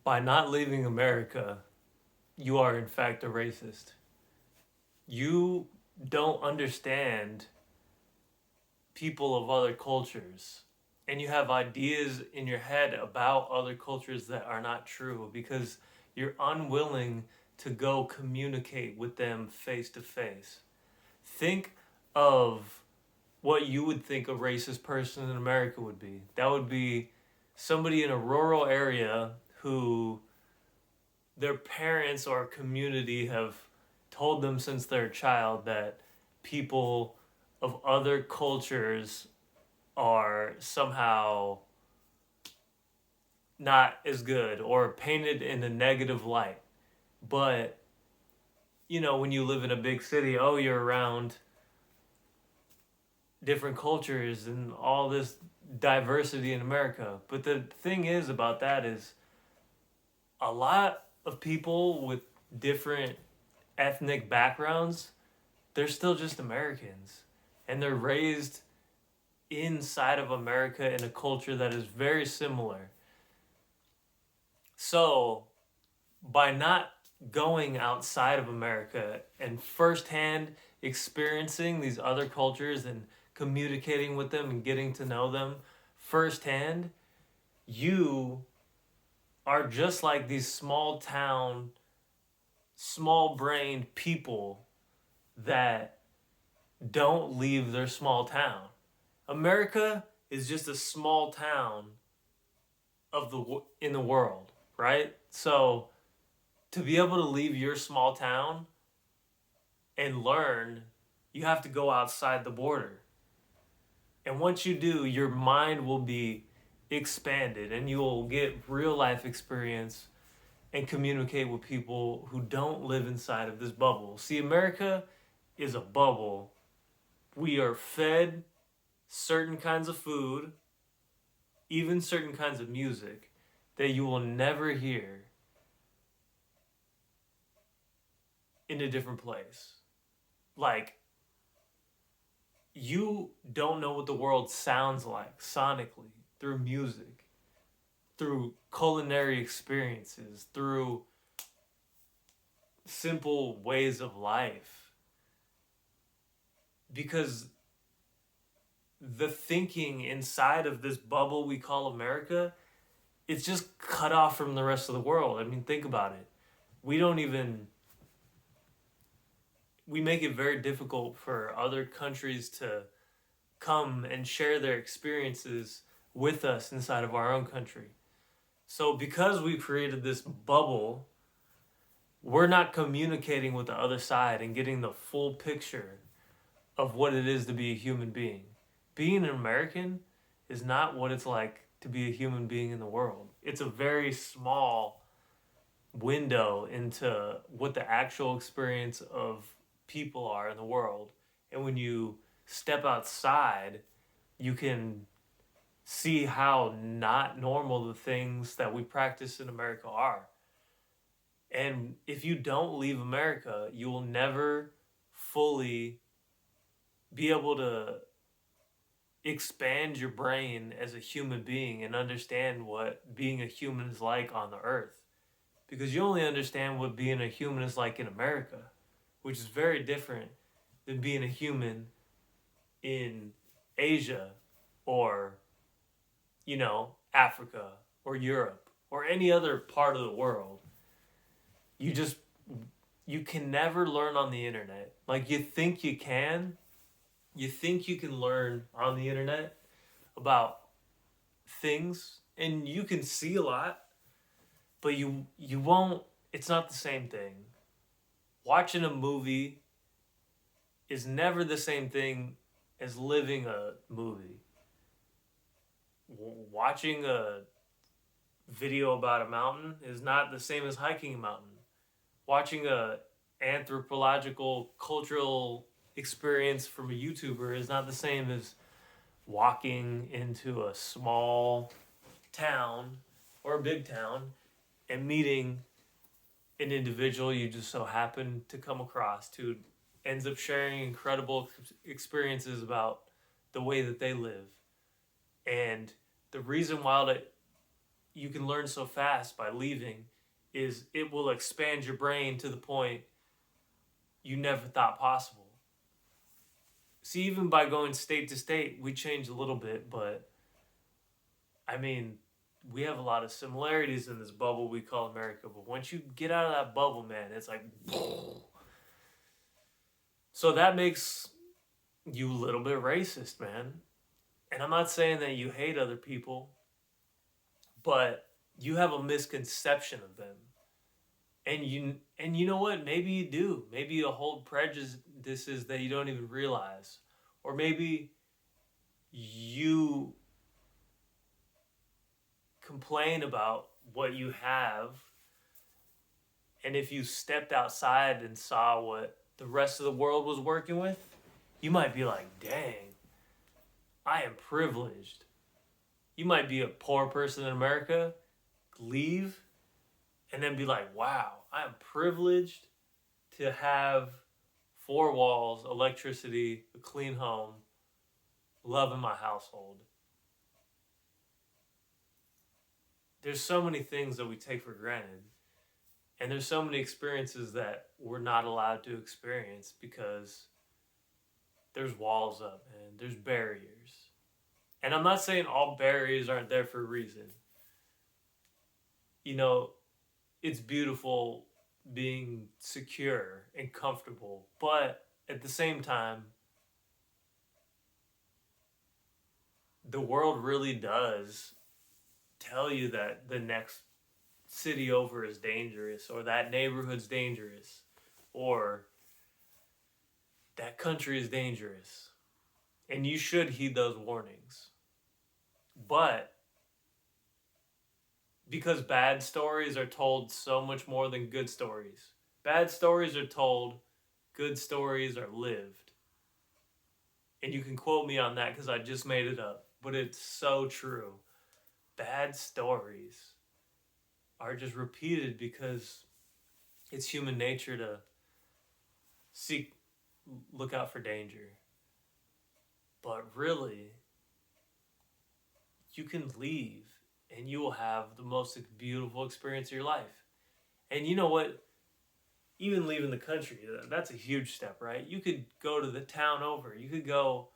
By not leaving America, you are in fact a racist. You don't understand people of other cultures, and you have ideas in your head about other cultures that are not true because you're unwilling to go communicate with them face to face. Think of what you would think a racist person in America would be. That would be somebody in a rural area who their parents or community have told them since they're a child that people of other cultures are somehow not as good or painted in a negative light. But, when you live in a big city, oh, you're around different cultures and all this diversity in America. But the thing is about that is a lot of people with different ethnic backgrounds, they're still just Americans. And they're raised inside of America in a culture that is very similar. So, by not going outside of America and firsthand experiencing these other cultures and communicating with them and getting to know them firsthand, you are just like these small town, small brained people that don't leave their small town. America is just a small town in the world, right? So to be able to leave your small town and learn, you have to go outside the border. And once you do, your mind will be expanded and you will get real life experience and communicate with people who don't live inside of this bubble. See, America is a bubble. We are fed certain kinds of food, even certain kinds of music that you will never hear in a different place. Like, you don't know what the world sounds like sonically through music, through culinary experiences, through simple ways of life. Because the thinking inside of this bubble we call America, it's just cut off from the rest of the world. I mean, think about it. We make it very difficult for other countries to come and share their experiences with us inside of our own country. So because we created this bubble, we're not communicating with the other side and getting the full picture of what it is to be a human being. Being an American is not what it's like to be a human being in the world. It's a very small window into what the actual experience of people are in the world. And when you step outside, you can see how not normal the things that we practice in America are. And if you don't leave America, you will never fully be able to expand your brain as a human being and understand what being a human is like on the earth. Because you only understand what being a human is like in America, which is very different than being a human in Asia or, Africa or Europe or any other part of the world. You can never learn on the internet. Like, you think you can. You think you can learn on the internet about things and you can see a lot, but you won't, it's not the same thing. Watching a movie is never the same thing as living a movie. Watching a video about a mountain is not the same as hiking a mountain. Watching a anthropological cultural experience from a YouTuber is not the same as walking into a small town or a big town and meeting an individual you just so happen to come across who ends up sharing incredible experiences about the way that they live. And the reason why you can learn so fast by leaving is it will expand your brain to the point you never thought possible. See, even by going state to state, we change a little bit, but I mean, we have a lot of similarities in this bubble we call America. But once you get out of that bubble, man, it's like, so that makes you a little bit racist, man. And I'm not saying that you hate other people, but you have a misconception of them. And you know what? Maybe you do. Maybe you hold prejudices that you don't even realize. Or maybe you complain about what you have, and if you stepped outside and saw what the rest of the world was working with, you might be like, dang, I am privileged. You might be a poor person in America, leave, and then be like, wow, I am privileged to have four walls, electricity, a clean home, love in my household. There's so many things that we take for granted. And there's so many experiences that we're not allowed to experience because there's walls up and there's barriers. And I'm not saying all barriers aren't there for a reason. You know, it's beautiful being secure and comfortable, but at the same time, the world really does tell you that the next city over is dangerous, or that neighborhood's dangerous, or that country is dangerous. And you should heed those warnings. But because bad stories are told so much more than good stories. Bad stories are told, good stories are lived. And you can quote me on that because I just made it up, but it's so true. Bad stories are just repeated because it's human nature to look out for danger. But really, you can leave and you will have the most beautiful experience of your life. And you know what? Even leaving the country, that's a huge step, right? You could go to the town over. You could go,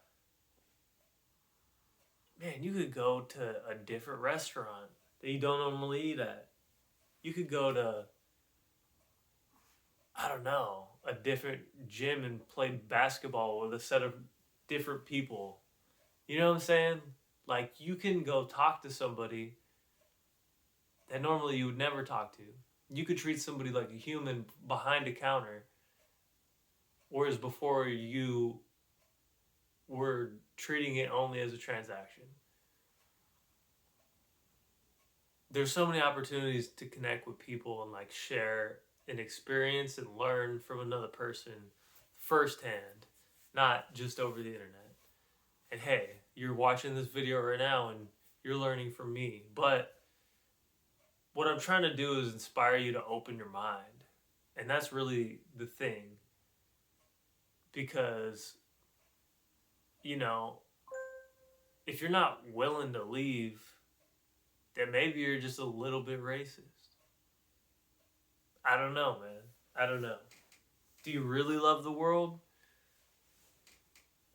man, you could go to a different restaurant that you don't normally eat at. You could go to, I don't know, a different gym and play basketball with a set of different people. You know what I'm saying? Like, you can go talk to somebody that normally you would never talk to. You could treat somebody like a human behind a counter, whereas before you were treating it only as a transaction. There's so many opportunities to connect with people and like share an experience and learn from another person firsthand, not just over the internet. And hey, you're watching this video right now and you're learning from me, but what I'm trying to do is inspire you to open your mind. And that's really the thing. Because, you know, if you're not willing to leave, then maybe you're just a little bit racist. I don't know, man. I don't know. Do you really love the world?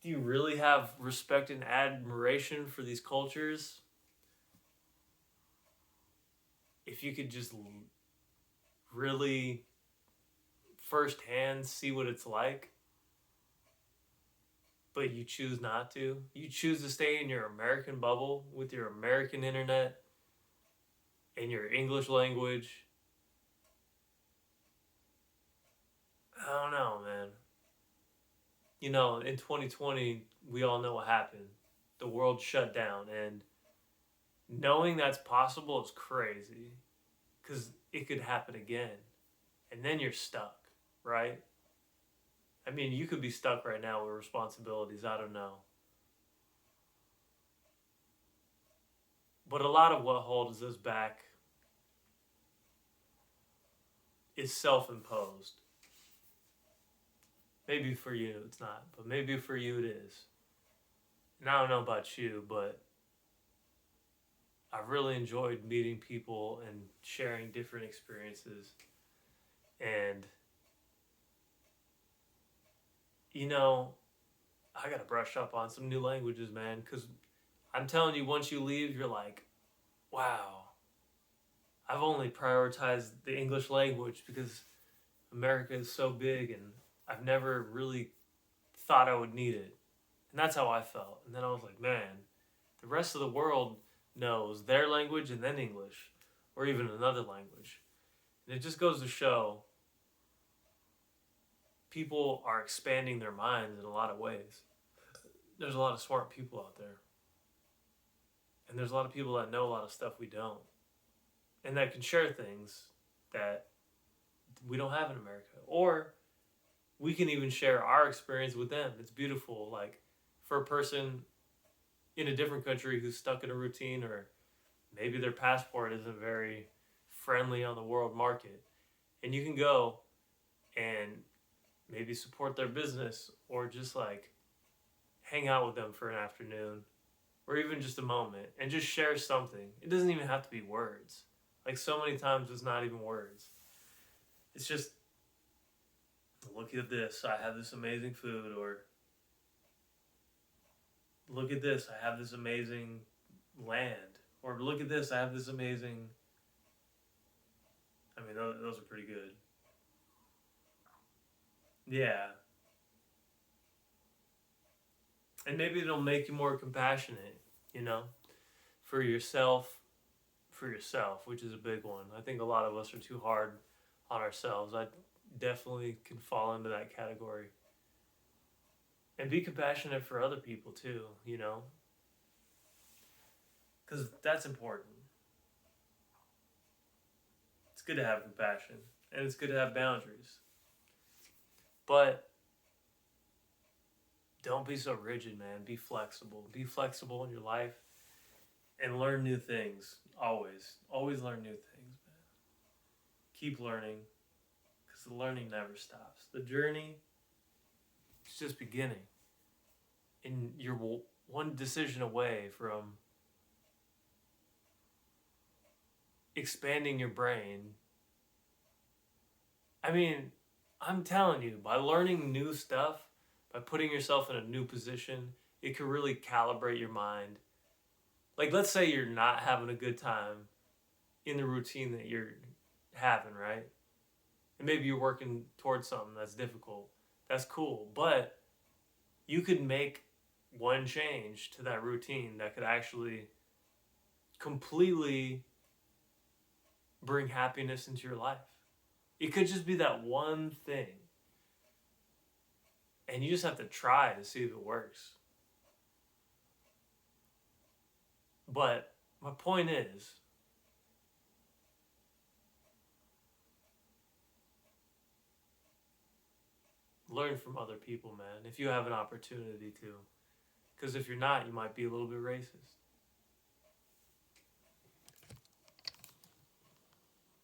Do you really have respect and admiration for these cultures? If you could just really firsthand see what it's like, but you choose not to. You choose to stay in your American bubble with your American internet and your English language. I don't know, man. You know, in 2020, we all know what happened. The world shut down, and knowing that's possible is crazy because it could happen again. And then you're stuck, right? I mean, you could be stuck right now with responsibilities. I don't know. But a lot of what holds us back is self-imposed. Maybe for you it's not, but maybe for you it is. And I don't know about you, but I've really enjoyed meeting people and sharing different experiences. And, you know, I got to brush up on some new languages, man, because I'm telling you, once you leave, you're like, wow, I've only prioritized the English language because America is so big and I've never really thought I would need it. And that's how I felt. And then I was like, man, the rest of the world knows their language and then English, or even another language. And it just goes to show people are expanding their minds in a lot of ways. There's a lot of smart people out there. And there's a lot of people that know a lot of stuff we don't. And that can share things that we don't have in America. Or we can even share our experience with them. It's beautiful. Like for a person in a different country who's stuck in a routine, or maybe their passport isn't very friendly on the world market, and you can go and maybe support their business or just like hang out with them for an afternoon or even just a moment and just share something. It doesn't even have to be words. Like so many times it's not even words. It's just, look at this, I have this amazing food, or look at this, I have this amazing land, or look at this, I have this amazing. I mean, those are pretty good. Yeah. And maybe it'll make you more compassionate, you know, for yourself, which is a big one. I think a lot of us are too hard on ourselves. I definitely can fall into that category. And be compassionate for other people too, you know, because that's important. It's good to have compassion and it's good to have boundaries. But don't be so rigid, man. Be flexible. Be flexible in your life and learn new things. Always. Always learn new things, man. Keep learning because the learning never stops. The journey is just beginning. And you're one decision away from expanding your brain. I mean, I'm telling you, by learning new stuff, by putting yourself in a new position, it can really calibrate your mind. Like, let's say you're not having a good time in the routine that you're having, right? And maybe you're working towards something that's difficult. That's cool. But you could make one change to that routine that could actually completely bring happiness into your life. It could just be that one thing. And you just have to try to see if it works. But my point is, learn from other people, man, if you have an opportunity to. Because if you're not, you might be a little bit racist.